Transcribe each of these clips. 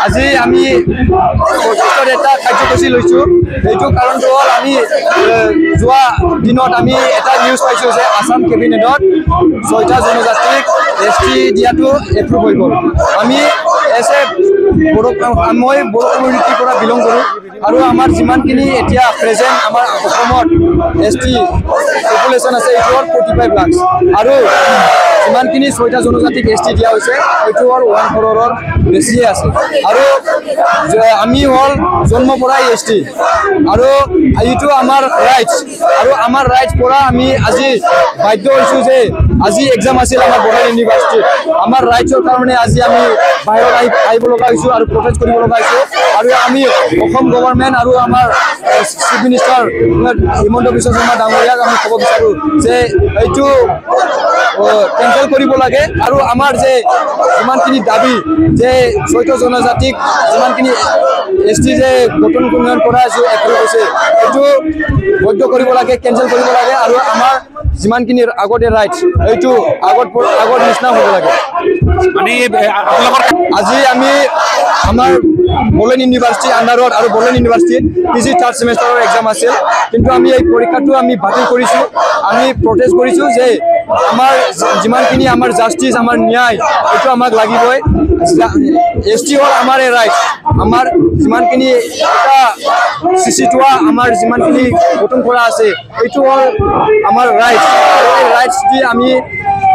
আজি আমি প্ৰচেষ্টাৰ এটা কাৰ্যসূচী লৈছোঁ। এইটো কাৰণটো হ'ল আমি যোৱা দিনত আমি এটা নিউজ পাইছোঁ যে আসাম কেবিনেটত 6টা জনজাতিক ST দিয়াটো এপ্ৰুভ হৈ গ'ল। আমি মই বড়ো কমিউনিটিৰ পৰা বিলং কৰোঁ আৰু আমাৰ যিমানখিনি এতিয়া প্ৰেজেণ্ট আমাৰ অসমত ST পপুলেশ্যন আছে এইটো হ'ল 45 লাখ আৰু যিমানখিনি 6টা জনজাতিক ST দিয়া হৈছে এইটো হ'ল 1 crore বেছিয়ে আছে আৰু আমি হ'ল জন্ম পৰাই ST আৰু এইটো আমাৰ ৰাইটছ আৰু আমাৰ ৰাইটছ পৰা আমি আজি বাধ্য হৈছোঁ যে আজি এক্সাম আছিল আমাৰ বড়োলেণ্ড ইউনিভাৰ্চিটিত আমাৰ ৰাইটছৰ কাৰণে আজি আমি বাহিৰত আহিব লগা হৈছোঁ আৰু প্ৰটেষ্ট কৰিব লগা হৈছোঁ আৰু আমি অসম গভৰ্ণমেণ্ট আৰু আমাৰ চিফ মিনিষ্টাৰ হিমন্ত বিশ্ব শৰ্মা ডাঙৰীয়াক আমি ক'ব বিচাৰোঁ যে এইটো কেঞ্চেল কৰিব লাগে আৰু আমাৰ যে যিমানখিনি দাবী যে 6টা জনজাতিক যিমানখিনি ST যে গঠন উন্নয়ন কৰা এপ্ৰুভ হৈছে এইটো বৈধ কৰিব লাগে, কেঞ্চেল কৰিব লাগে আৰু আমাৰ যিমানখিনি আগতে ৰাইটছ এইটো আগৰ নিচিনা হ'ব লাগে। মানে আজি আমি আমাৰ বড়োলেণ্ড ইউনিভাৰ্চিটি আণ্ডাৰত আৰু বড়োলেণ্ড ইউনিভাৰ্চিটিত PG 3rd ছেমিষ্টাৰৰ এক্সাম আছিল কিন্তু আমি এই পৰীক্ষাটো আমি বাতিল কৰিছোঁ। আমি প্ৰটেষ্ট কৰিছোঁ যে আমাৰ যিমানখিনি আমাৰ জাষ্টিছ আমাৰ ন্যায় এইটো আমাক লাগিবই। ST হ'ল আমাৰ এই ৰাইটছ আমাৰ যিমানখিনি এটা চিচিটোৱা আমাৰ যিমানখিনি গঠন কৰা আছে এইটো হ'ল আমাৰ ৰাইটছ আৰু এই ৰাইটছ দি আমি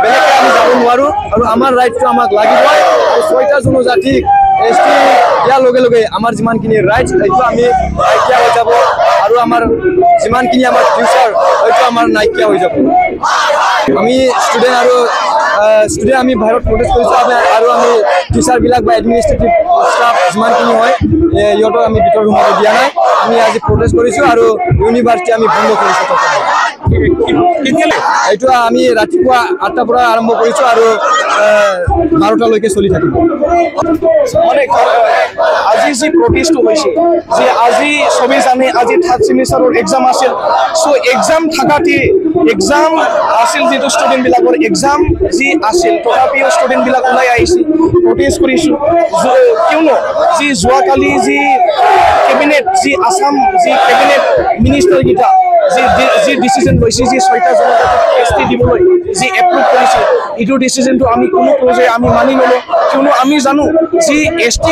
বেলেগকৈ আমি যাব নোৱাৰোঁ আৰু আমাৰ ৰাইটছটো আমাক লাগিবই আৰু 6টা জনজাতিক ST দিয়াৰ লগে লগে আমাৰ যিমানখিনি ৰাইটছ এইটো আমি নাইকিয়া হৈ যাব আৰু আমাৰ যিমানখিনি আমাৰ ফিউচাৰ এইটো আমাৰ নাইকিয়া হৈ যাব। আমি ষ্টুডেণ্ট আমি বাহিৰত প্ৰটেষ্ট কৰিছোঁ আৰু আমি টিচাৰবিলাক বা এডমিনিষ্ট্ৰেটিভ ষ্টাফ যিমানখিনি হয় ইহঁতক আমি ভিতৰত সোমাব দিয়া নাই। আমি আজি প্ৰটেষ্ট কৰিছোঁ আৰু ইউনিভাৰ্চিটি আমি বন্ধ কৰিছোঁ। এইটো আমি ৰাতিপুৱা 8টাৰ পৰা আৰম্ভ কৰিছোঁ আৰু 12টালৈকে চলি থাকিব। মানে আজি যি প্ৰটেষ্টটো হৈছে যে আজি চবেই জানে আজি 3rd ছেমিষ্টাৰৰ এক্সাম আছিল চ' এক্সাম থাকাতে এক্সাম আছিল যিটো ষ্টুডেণ্টবিলাকৰ এক্সাম যি আছিল তথাপিও ষ্টুডেণ্টবিলাক ওলাই আহিছে প্ৰটেষ্ট কৰিছোঁ কিয়নো যি যোৱাকালি যি কেবিনেট যি আসাম যি কেবিনেট মিনিষ্টাৰকেইটা যি ডিচিজন লৈছে যি 6টা জনজাতিক ST দিবলৈ যি এপ্ৰুভ কৰিছে এইটো ডিচিজনটো আমি কোনো পৰ্যায়ে আমি মানি ল'লোঁ কিয়নো আমি জানো যি ST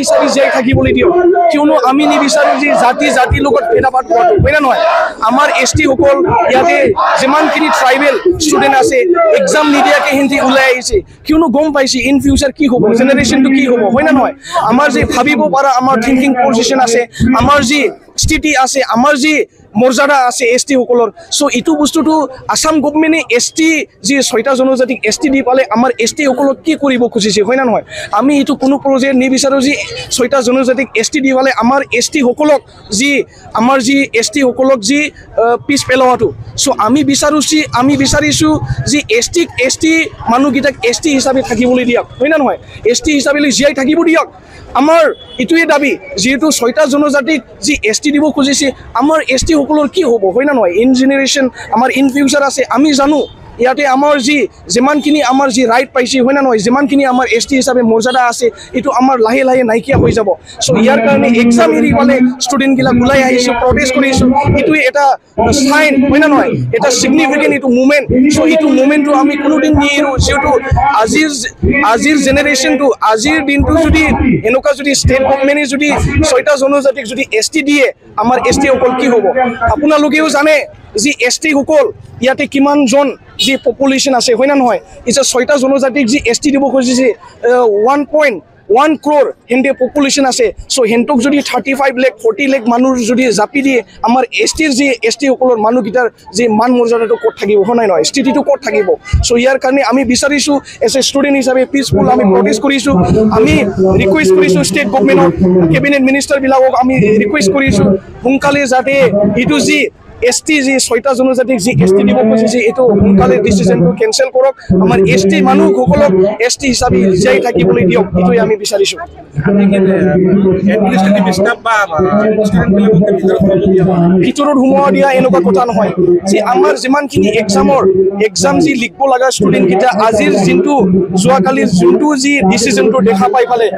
হিচাপে জীয়াই থাকিবলৈ দিয়ক কিয়নো আমি নিবিচাৰোঁ যে জাতিৰ লগত ভেদাভেদ কৰাটো হয় নে নহয়। আমাৰ ST সকল ইয়াতে যিমানখিনি ট্ৰাইবেল ষ্টুডেণ্ট আছে এক্সাম নিদিয়াকৈ সিহঁতি ওলাই আহিছে কিয়নো গম পাইছে ইন ফিউচাৰ কি হ'ব জেনেৰেশ্যনটো কি হ'ব হয় নে নহয়। আমাৰ যি ভাবিব পৰা আমাৰ থিংকিং পজিশ্যন আছে আমাৰ যি স্থিতি আছে আমাৰ যি মৰ্যাদা আছে ST সকলৰ চ' এইটো বস্তুটো আসাম গভৰ্ণমেণ্টে ST যি 6টা জনজাতিক ST দি পালে আমাৰ ST সকলক কি কৰিব খুজিছে হয় নে নহয়। আমি এইটো কোনো পৰ্যায়ত নিবিচাৰোঁ যি 6টা জনজাতিক ST দি পালে আমাৰ ST সকলক যি আমাৰ যি ST সকলক যি পিছ পেলোৱাটো চ' আমি বিচাৰিছোঁ যি ST মানুহকেইটাক ST হিচাপে থাকিবলৈ দিয়ক হয় নে নহয়। ST হিচাপে জীয়াই থাকিব দিয়ক আমাৰ এইটোৱে দাবী যিহেতু 6টা জনজাতিক যি ST দিব খুজিছে আমাৰ ST সকলৰ কি হ'ব হয় নে নহয়। ইন জেনেৰেশ্যন আমাৰ ইন ফিউচাৰ আছে আমি জানো ইয়াতে আমাৰ যিমানখিনি আমাৰ ৰাইট পাইছে হয় না নহয়, যিমানখিনি আমাৰ ST হিচাপে মৰ্যাদা আছে এইটো আমাৰ লাহে লাহে নাইকিয়া হৈ যাব। চ' ইয়াৰ কাৰণে এক্সাম এৰি পেলাই ষ্টুডেণ্টবিলাক ওলাই আহিছোঁ, প্ৰটেষ্ট কৰিছোঁ, এইটোৱে এটা চাইন হয় না নহয়, এটা ছিগনিফিকেণ্ট এইটো মুভমেণ্ট। চ' এইটো মুভমেণ্টটো আমি কোনোদিন নিয়েৰোঁ, যিহেতু আজিৰ জেনেৰেশ্যনটো, আজিৰ দিনটো যদি এনেকুৱা যদি ষ্টেট গভৰ্ণমেণ্টে যদি 6টা জনজাতিক যদি ST দিয়ে, আমাৰ ST সকল কি হ'ব? আপোনালোকেও জানে ST সকল ইয়াতে কিমানজন পপুলেশ্যন আছে হয় না নহয়। এতিয়া 6টা জনজাতিক ST দিব খুজিছে 1.1 crore হিন্দী পপুলেশ্যন আছে। চ' সিহঁতক যদি 35 লাখ 40 লাখ মানুহ যদি জাপি দিয়ে, আমাৰ ST সকলৰ মানুহকেইটাৰ মান মৰ্যাদাটো ক'ত থাকিব হয় নাই নহয়, স্থিতিটো ক'ত থাকিব? চ' ইয়াৰ কাৰণে আমি বিচাৰিছোঁ এজ এ ষ্টুডেণ্ট হিচাপে পিচফুল আমি প্ৰটেষ্ট কৰিছোঁ। আমি ৰিকুৱেষ্ট কৰিছোঁ ষ্টেট গভৰ্ণমেণ্টক, কেবিনেট মিনিষ্টাৰবিলাকক আমি ৰিকুৱেষ্ট কৰিছোঁ সোনকালে যাতে এইটো ST 6টা জনজাতিক ST দিব খুজিছে এইটো সোনকালে ডিচিশ্যনটো কেঞ্চেল কৰক, আমাৰ ST মানুহসকলক ST হিচাপে জীয়াই থাকিবলৈ দিয়ক, এইটোৱে আমি বিচাৰিছোঁ। ভিতৰত সোমোৱা দিয়া এনেকুৱা কথা নহয়, আমাৰ যিমানখিনি এক্সাম লিখিব লগা ষ্টুডেণ্টকেইটা আজিৰ যোৱাকালিৰ যোনটো ডিচিশ্যনটো দেখা পাই পেলাই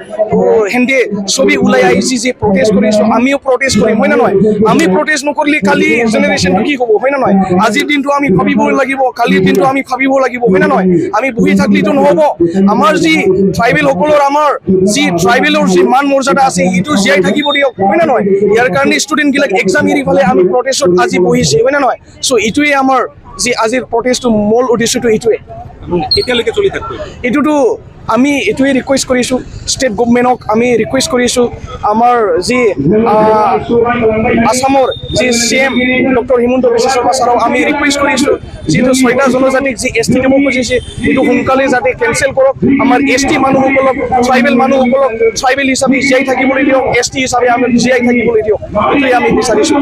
সিহঁতে চবেই ওলাই আহিছে প্ৰটেষ্ট কৰিছোঁ, আমিও প্ৰটেষ্ট কৰিম হয় না নহয়। আমি প্ৰটেষ্ট নকৰিলে কালি জেনেৰেশ্যনটো কি হ'ব হয় না নহয়। আজিৰ দিনটো আমি ভাবিব লাগিব, কালিৰ দিনটো আমি ভাবিব লাগিব হয় না নহয়। আমি বহি থাকিলেতো নহ'ব, আমাৰ ট্ৰাইবেল সকলৰ আমাৰ ট্ৰাইবেলৰ মান মৰ্যাদা আছে এইটো জীয়াই থাকিব দিয়ক হয় না নহয়। ইয়াৰ কাৰণে ষ্টুডেণ্টবিলাক এক্সাম এৰি পেলাই আমি প্ৰটেষ্টত আজি বহিছে হয় না নহয়। চ' এইটোৱে আমাৰ আজিৰ প্ৰটেষ্টৰ মূল উদ্দেশ্যটো এইটোৱে। এতিয়ালৈকে চলি থাকিব এইটোতো আমি এইটোৱে ৰিকুৱেষ্ট কৰিছোঁ ষ্টেট গভৰ্ণমেণ্টক, আমি ৰিকুৱেষ্ট কৰিছোঁ আমাৰ আসামৰ CM ডক্টৰ হিমন্ত বিশ্ব শৰ্মা ছাৰক আমি ৰিকুৱেষ্ট কৰিছোঁ যিটো 6টা জনজাতিক ST দিব খুজিছে এইটো সোনকালে যাতে কেঞ্চেল কৰক, আমাৰ ST মানুহসকলক ট্ৰাইবেল মানুহসকলক ট্ৰাইবেল হিচাপে জীয়াই থাকিবলৈ দিয়ক, ST হিচাপে আমি জীয়াই থাকিবলৈ দিয়ক, এইটোৱে আমি বিচাৰিছোঁ।